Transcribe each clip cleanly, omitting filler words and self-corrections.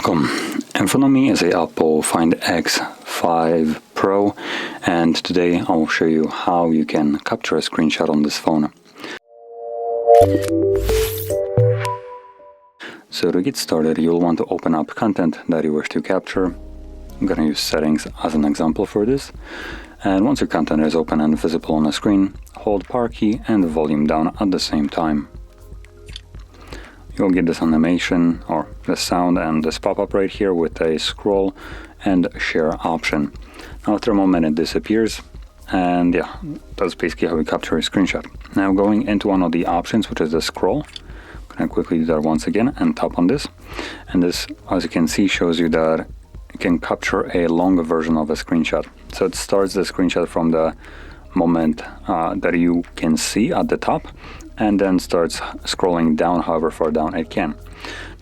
welcome. In front of me is a OPPO Find X5 Pro, and today I'll show you how you can capture a screenshot on this phone. So to get started, you'll want to open up content that you wish to capture. I'm going to use settings as an example for this. And once your content is open and visible on the screen, hold power key and the volume down at the same time. You'll get this animation or the sound and this pop-up right here with a scroll and share option. Now after a moment it disappears, and yeah, that's basically how we capture a screenshot. Now going into one of the options, which is the scroll, I'm going to quickly do that once again and tap on this. And this, as you can see, shows you that you can capture a longer version of a screenshot. So it starts the screenshot from the moment that you can see at the top, and then starts scrolling down however far down it can.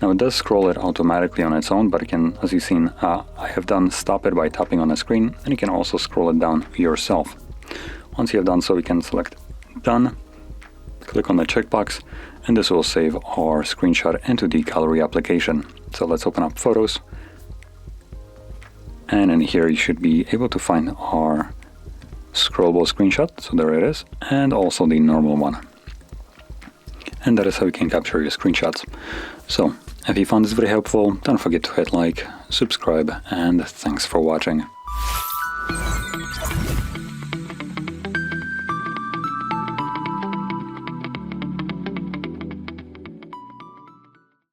Now it does scroll it automatically on its own, but it can, as you've seen, I have done stop it by tapping on the screen, and you can also scroll it down yourself. Once you have done so, you can select done, click on the checkbox, and this will save our screenshot into the gallery application. So let's open up photos, and in here you should be able to find our scrollable screenshot. So there it is, and also the normal one. And that is how you can capture your screenshots. So if you found this very helpful, don't forget to hit like, subscribe, and thanks for watching.